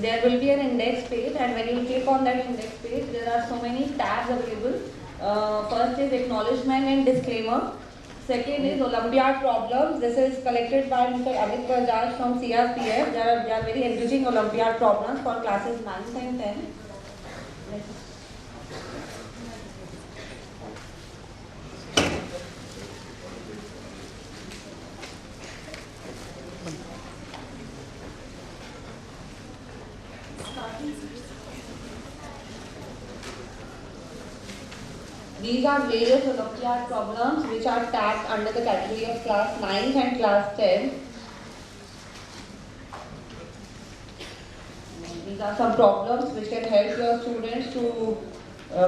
there will be an index page, and when you click on that index page, there are so many tabs available. First is acknowledgement and disclaimer. Second is Olympiad problems. This is collected by Mr. Amit Bajaj from CRPF. They are very enriching Olympiad problems for classes 9th and 10th. These are various Olympiad problems which are tagged under the category of class 9th and class 10th. These are some problems which can help your students to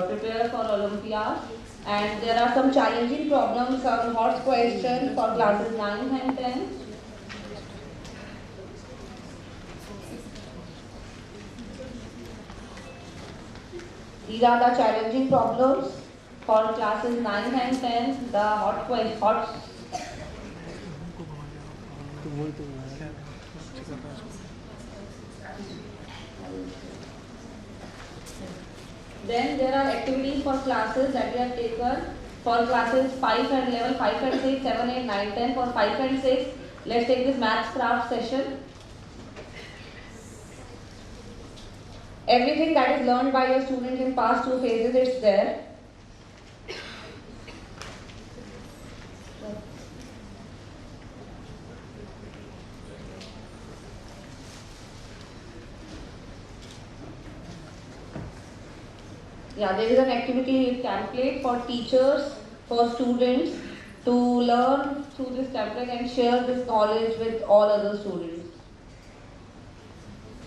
prepare for Olympiad. And there are some challenging problems, some hot questions for classes 9th and 10th. These are the challenging problems for classes 9th and 10th, the hot questions. Then there are activities for classes that we have taken for classes 5 and level 5 and 6, 7, 8, 9, 10. For 5 and 6, let's take this maths craft session. Everything that is learned by your students in past 2 phases, it's there. Yeah, there is an activity template for teachers, for students to learn through this template and share this knowledge with all other students.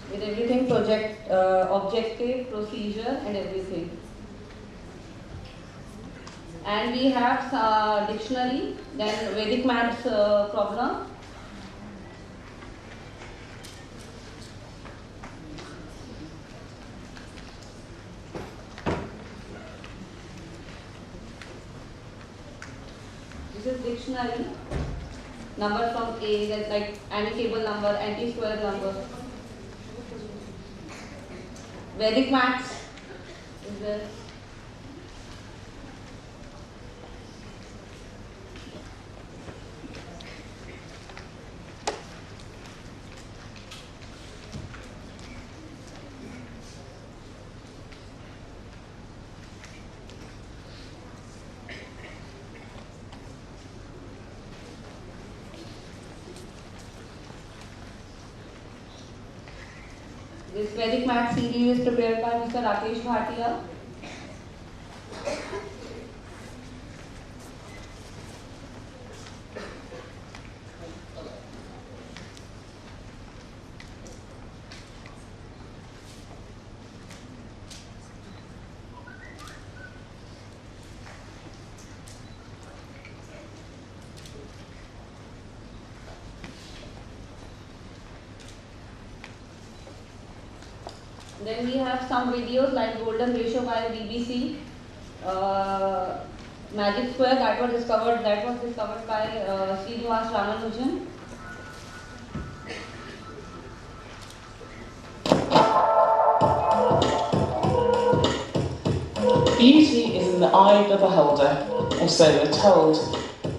With everything, objective, procedure and everything. And we have dictionary, then Vedic maths problem. This is dictionary, numbers from A, that's like anti-table number, anti-square number. Vedic maths is there. This Vedic math series is prepared by Mr. Rakesh Bhatia. Then we have some videos like golden ratio by BBC, magic square that was discovered by Srinivas Ramanujan. Beauty is in the eye of the beholder, or so we're told.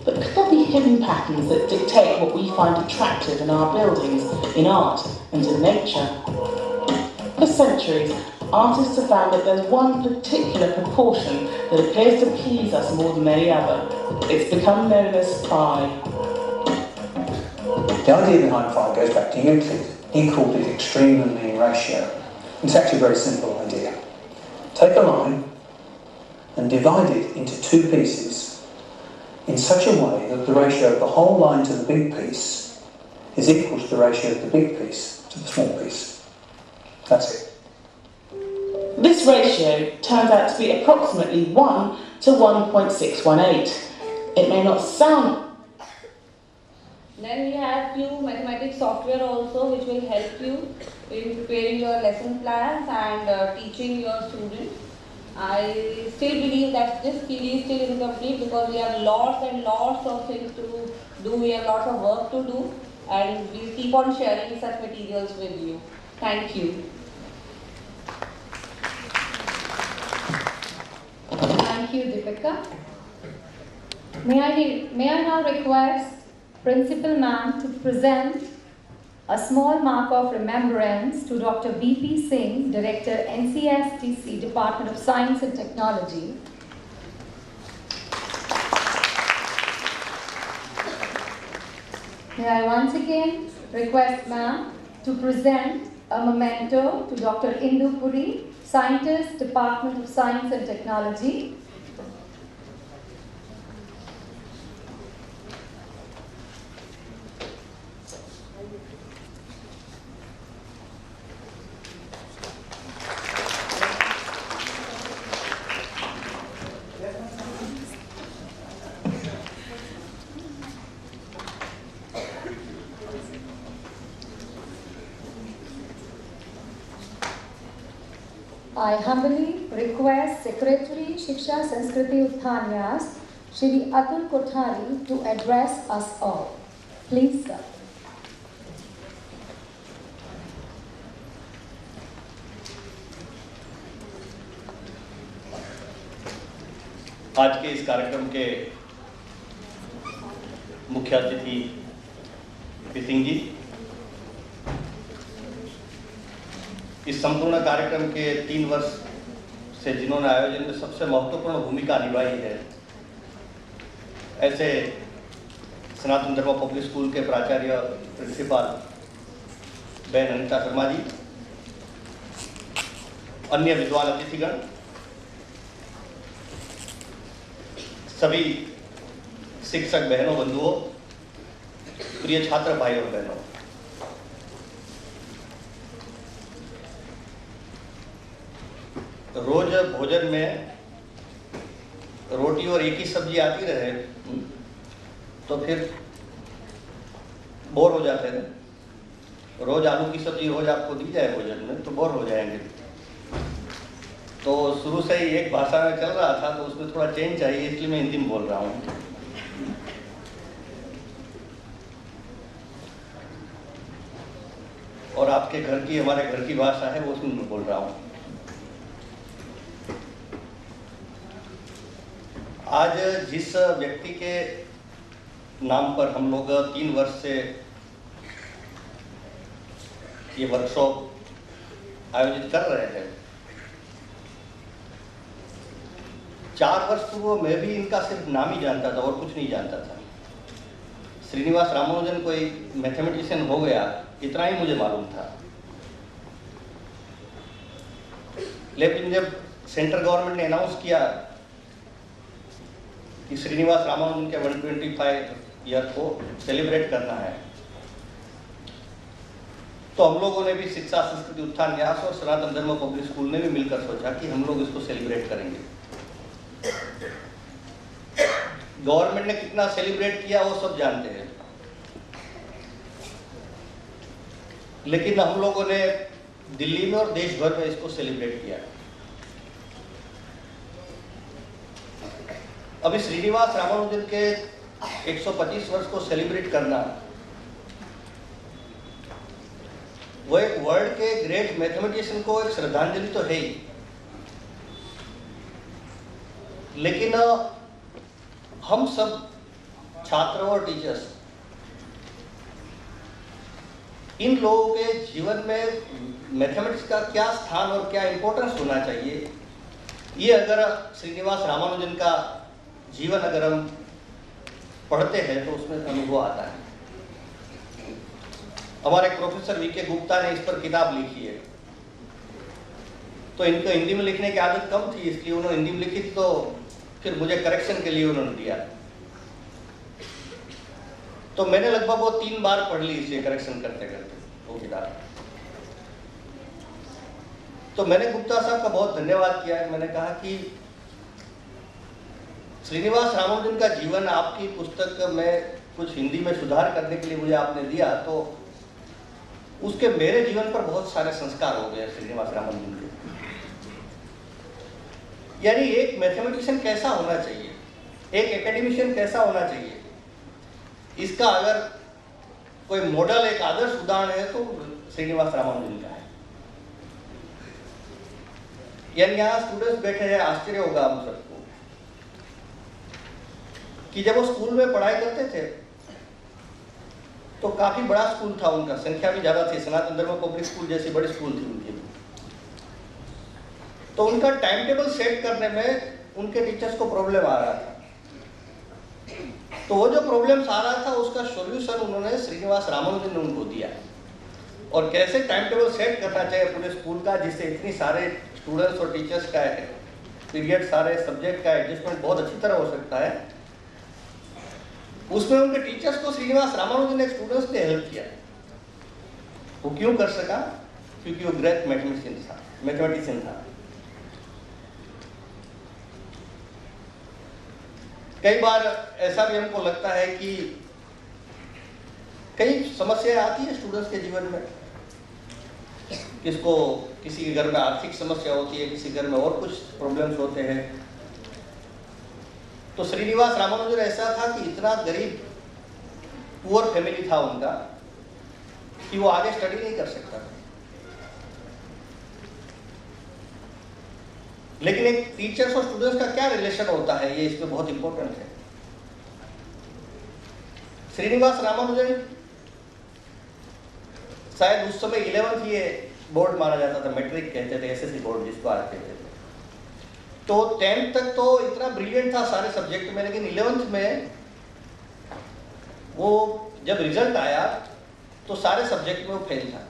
But could there be hidden patterns that dictate what we find attractive in our buildings, in art and in nature? For centuries, artists have found that there's one particular proportion that appears to please us more than any other. It's become known as phi. The idea behind phi goes back to Euclid. He called it extreme and mean ratio. It's actually a very simple idea. Take a line and divide it into 2 pieces in such a way that the ratio of the whole line to the big piece is equal to the ratio of the big piece to the small piece. That's it. This ratio turns out to be approximately 1 to 1.618. It may not sound... Then we have few mathematics software also which will help you in preparing your lesson plans and teaching your students. I still believe that this skill is still incomplete because we have lots and lots of things to do, we have lots of work to do, and we keep on sharing such materials with you. Thank you. Thank you, Deepika. May I now request Principal Ma'am to present a small mark of remembrance to Dr. B.P. Singh, Director, NCSTC, Department of Science and Technology. May I once again request Ma'am to present a memento to Dr. Indu Puri, Scientist, Department of Science and Technology. I humbly request Secretary Shiksha Sanskriti Utthan Nyas, Shri Atul Kothari, to address us all. Please, sir. आज के इस कार्यक्रम के मुख्य अतिथि सिंह जी, इस संपूर्ण कार्यक्रम के 3 वर्ष से जिन्होंने आयोजन में सबसे महत्वपूर्ण भूमिका निभाई है, ऐसे सनातन धर्म पब्लिक स्कूल के प्राचार्य प्रिंसिपल बहन अनिता शर्मा जी, अन्य विद्वान अतिथिगण, सभी शिक्षक बहनों बंधुओं, प्रिय छात्र भाई और बहनों, रोज भोजन में रोटी और एक ही सब्जी आती रहे तो फिर बोर हो जाते हैं। रोज आलू की सब्जी रोज आपको दी जाए भोजन में तो बोर हो जाएंगे। तो शुरू से ही एक भाषा में चल रहा था तो उसमें थोड़ा चेंज चाहिए, इसलिए मैं हिंदी में बोल रहा हूँ। और आपके घर की, हमारे घर की भाषा है वो उसमें मैं बोल रहा हूँ। आज जिस व्यक्ति के नाम पर हम लोग 3 वर्ष से ये वर्कशॉप आयोजित कर रहे हैं, 4 वर्ष पूर्व मैं भी इनका सिर्फ नाम ही जानता था और कुछ नहीं जानता था। श्रीनिवास रामानुजन कोई मैथमेटिशियन हो गया, इतना ही मुझे मालूम था। लेकिन जब सेंट्रल गवर्नमेंट ने अनाउंस किया कि श्रीनिवास रामानुजन के 125 ईयर को सेलिब्रेट करना है, तो हम लोगों ने भी शिक्षा संस्कृति उत्थान न्यास और सनातन धर्म पब्लिक स्कूल ने भी मिलकर सोचा कि हम लोग इसको सेलिब्रेट करेंगे। गवर्नमेंट ने कितना सेलिब्रेट किया वो सब जानते हैं, लेकिन हम लोगों ने दिल्ली में और देश भर में इसको सेलिब्रेट किया। अभी श्रीनिवास रामानुजन के 125 वर्ष को सेलिब्रेट करना, वो एक वर्ल्ड के ग्रेट मैथमेटिशियन को एक श्रद्धांजलि तो है ही, लेकिन हम सब छात्र और टीचर्स, इन लोगों के जीवन में मैथमेटिक्स का क्या स्थान और क्या इंपॉर्टेंस होना चाहिए, ये अगर श्रीनिवास रामानुजन का जीवन अगर हम पढ़ते हैं तो उसमें अनुभव आता है। हमारे प्रोफेसर वी.के. गुप्ता ने इस पर किताब लिखी है, तो इनको हिंदी में लिखने की आदत कम थी, इसलिए उन्होंने हिंदी में लिखी थी, तो फिर मुझे करेक्शन के लिए उन्होंने दिया। तो मैंने लगभग वो 3 बार पढ़ ली इसे करेक्शन करते करते वो किताब। तो मैंने गुप्ता साहब का बहुत धन्यवाद किया है। मैंने कहा कि श्रीनिवास रामानुजन का जीवन आपकी पुस्तक में कुछ हिंदी में सुधार करने के लिए मुझे आपने दिया, तो उसके मेरे जीवन पर बहुत सारे संस्कार हो गए श्रीनिवास रामानुजन के। यानी एक मैथमेटिशियन कैसा होना चाहिए, एक एकेडमिशियन कैसा होना चाहिए, इसका अगर कोई मॉडल, एक आदर्श उदाहरण है तो श्रीनिवास रामानुजन का है। यानी यहाँ स्टूडेंट्स बैठे हैं, आश्चर्य होगा हम सबको कि जब वो स्कूल में पढ़ाई करते थे तो काफी बड़ा स्कूल था उनका, संख्या भी ज्यादा थी, सनातन धर्म पब्लिक स्कूल जैसी बड़ी स्कूल थी उनकी। तो उनका टाइम टेबल सेट करने में उनके टीचर्स को प्रॉब्लम आ रहा था। तो वो जो प्रॉब्लम्स आ रहा था उसका सॉल्यूशन उन्होंने श्रीनिवास रामानुजन ने उनको दिया, और कैसे टाइम टेबल सेट करना चाहिए पूरे स्कूल का जिससे इतनी सारे स्टूडेंट्स और टीचर्स का पीरियड, सारे सब्जेक्ट का एडजस्टमेंट बहुत अच्छी तरह हो सकता है। उसमें उनके टीचर्स को श्रीनिवास रामानुजन ने स्टूडेंट्स ने हेल्प किया। वो क्यों कर सका? क्योंकि वो ग्रेट मैथमेटिशियन था। कई बार ऐसा भी हमको लगता है कि कई समस्याएं आती है स्टूडेंट्स के जीवन में, किसी के घर में आर्थिक समस्या होती है, किसी घर में और कुछ प्रॉब्लम्स होते हैं। तो श्रीनिवास रामानुजन ऐसा था कि इतना गरीब पुअर फैमिली था उनका कि वो आगे स्टडी नहीं कर सकता था। लेकिन एक टीचर्स और स्टूडेंट्स का क्या रिलेशन होता है, ये इसमें बहुत इंपॉर्टेंट है। श्रीनिवास रामानुजन शायद उस समय 11th ये बोर्ड माना जाता था, मैट्रिक कहते थे, एसएससी बोर्ड जिसको आज कहते थे। तो 10th तक तो इतना ब्रिलियंट था सारे सब्जेक्ट में, लेकिन 11th में वो जब रिजल्ट आया तो सारे सब्जेक्ट में वो फेल था।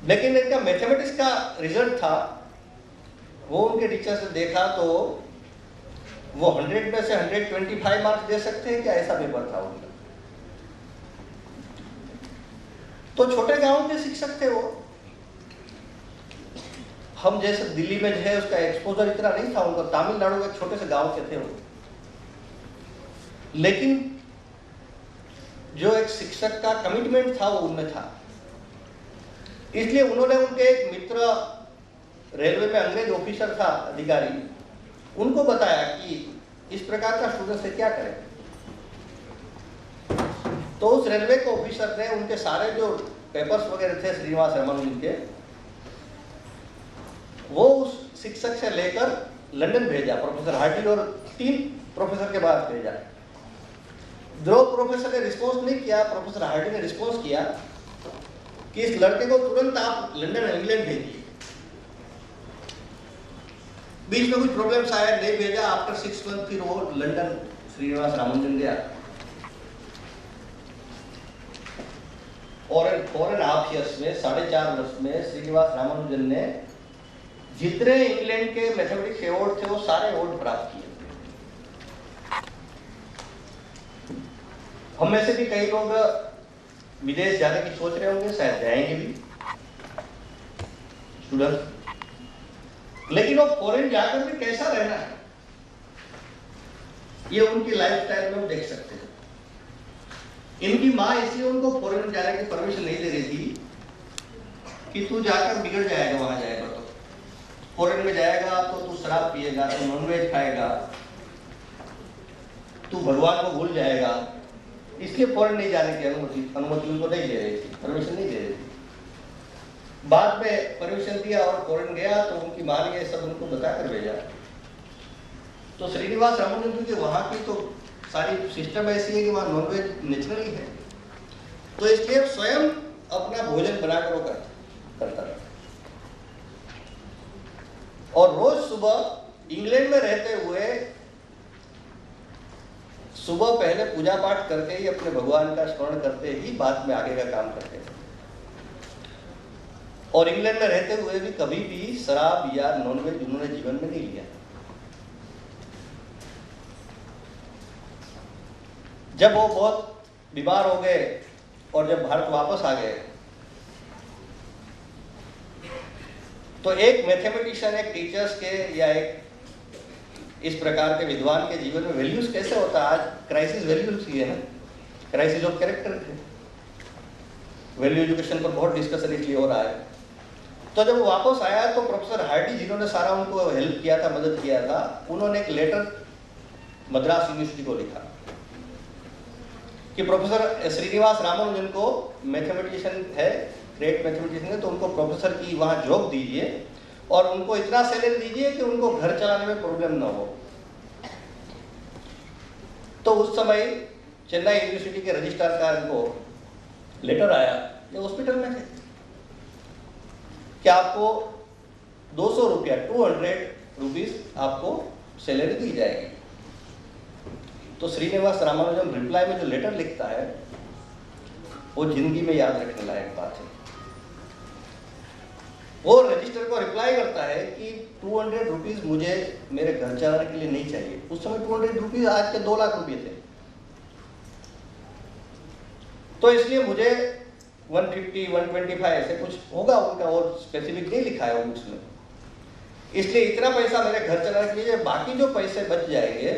लेकिन इनका मैथमेटिक्स का रिजल्ट था, वो उनके टीचर्स ने देखा तो वो 100 में से 125 मार्क्स दे सकते हैं क्या, ऐसा पेपर था उनका। तो छोटे गांव के शिक्षक थे वो, हम जैसे दिल्ली में जो है उसका एक्सपोजर इतना नहीं था उनका, तमिलनाडु के छोटे से गांव के थे वो। लेकिन जो एक शिक्षक का कमिटमेंट था वो उनमें था, इसलिए उन्होंने उनके एक मित्र रेलवे में अंग्रेज ऑफिसर था, अधिकारी, उनको बताया कि इस प्रकार का स्टूडेंट से क्या करें। तो उस रेलवे के ऑफिसर ने उनके सारे जो पेपर्स वगैरह थे श्रीनिवास रामानुजन के, वो उस शिक्षक से लेकर लंदन भेजा, प्रोफेसर हार्डी और 3 प्रोफेसर के बाद भेजा। दो प्रोफेसर ने रिस्पॉन्स नहीं किया, प्रोफेसर हार्डी ने रिस्पॉन्स किया कि इस लड़के को तुरंत आप लंदन इंग्लैंड भेजिए। बीच में कुछ प्रॉब्लम्स आया, नहीं भेजा। आफ्टर 6 मंथ फिर वो लंदन श्रीनिवास रामानुजन गया, और 4.5 years में, 4.5 वर्ष में श्रीनिवास रामानुजन ने जितने इंग्लैंड के मैथमेटिक्स अवार्ड थे वो सारे अवार्ड प्राप्त किए। हम में से भी कई लोग विदेश जाने की सोच रहे होंगे, शायद जाएंगे भी स्टूडेंट, लेकिन वो फॉरेन जाकर भी कैसा रहना है ये उनकी लाइफस्टाइल में हम देख सकते हैं। इनकी माँ इसलिए उनको फॉरेन जाने की परमिशन नहीं दे रही थी कि तू जाकर बिगड़ जाएगा, वहां जाएगा तो फॉरेन में जाएगा तो तू शराब पिएगा, तू नॉनवेज खाएगा, तू भगवान को भूल जाएगा, इसलिए फॉरेन नहीं जाने की अनुमति उनको नहीं दे रही थी, परमिशन नहीं दे रही थी। बाद में परमिशन दिया और फॉरेन गया तो उनकी माँ ने ये सब उनको बताकर भेजा। तो श्रीनिवास रामानुजन क्योंकि वहाँ की तो सारी सिस्टम ऐसी है कि वहाँ नॉनवेज नेचुरली है, तो इसलिए स्वयं अपना भोजन बनाकर वो करता था। और रोज सुबह इंग्लैंड में रहते हुए सुबह पहले पूजा पाठ करके ही, अपने भगवान का स्मरण करते ही बाद में आगे का काम करते थे। और इंग्लैंड में रहते हुए भी कभी भी शराब या नॉनवेज उन्होंने जीवन में नहीं लिया। जब वो बहुत बीमार हो गए और जब भारत वापस आ गए तो एक मैथमेटिशियन, एक टीचर्स के या एक इस प्रकार के विद्वान के जीवन में वैल्यूज कैसे होता है, आज क्राइसिस वैल्यूज की है ना, क्राइसिस ऑफ कैरेक्टर है, वैल्यू एजुकेशन पर बहुत डिस्कशन इसलिए हो रहा है। तो जब वो वापस आया तो प्रोफेसर हार्डी जिन्होंने सारा उनको हेल्प किया था, मदद किया था, उन्होंने एक लेटर मद्रास यूनिवर्सिटी को लिखा कि प्रोफेसर श्रीनिवास रामानुजन को मैथमेटिशियन है ग्रेट मैथमेटिशियन है, तो उनको प्रोफेसर की वहाँ जॉब दीजिए और उनको इतना सैलरी दीजिए कि उनको घर चलाने में प्रॉब्लम ना हो। तो उस समय चेन्नई यूनिवर्सिटी के रजिस्ट्रार का इनको लेटर आया, ये हॉस्पिटल में थे, कि आपको 200 रुपया 200 रुपीज आपको सैलरी दी जाएगी। तो श्रीनिवास रामानुजन रिप्लाई में जो लेटर लिखता है वो जिंदगी में याद रखने लायक बात है। वो रजिस्टर को रिप्लाई करता है कि 200 रुपीज मुझे मेरे घर चलाने के लिए नहीं चाहिए। उस समय 200 रुपीज आज के 2 लाख रुपए थे, तो इसलिए मुझे 150 125 ऐसे कुछ होगा उनका, और स्पेसिफिक नहीं लिखा है वो बुक्स में, इसलिए इतना पैसा मेरे घर चलाने के लिए, बाकी जो पैसे बच जाएंगे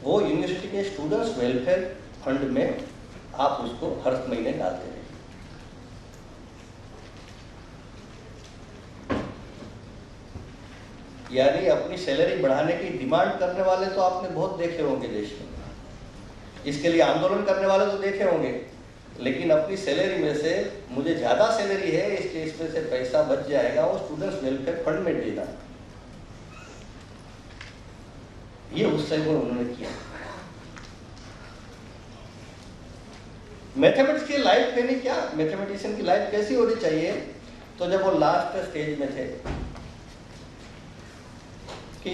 वो यूनिवर्सिटी के स्टूडेंट्स वेलफेयर फंड में आप उसको हर महीने डालते रहे। यानी अपनी सैलरी बढ़ाने की डिमांड करने वाले तो आपने बहुत देखे होंगे देश में, इसके लिए आंदोलन करने वाले तो देखे होंगे, लेकिन अपनी सैलरी में से मुझे ज्यादा सैलरी है इसलिए इसमें से पैसा बच जाएगा वो स्टूडेंट्स वेलफेयर फंड में देना, ये उस समय उन्होंने किया। मैथमेटिक्स की लाइफ यानी क्या, मैथमेटिशियन की लाइफ कैसी होनी चाहिए, तो जब वो लास्ट स्टेज में थे कि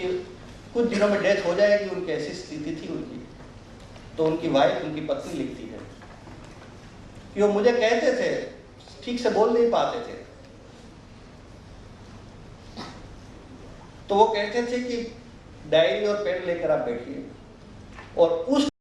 कुछ दिनों में डेथ हो जाएगी, उनकी ऐसी स्थिति थी उनकी, तो उनकी वाइफ, उनकी पत्नी लिखती है कि वो मुझे कहते थे, ठीक से बोल नहीं पाते थे, तो वो कहते थे कि डायरी और पेन लेकर आप बैठिए और उस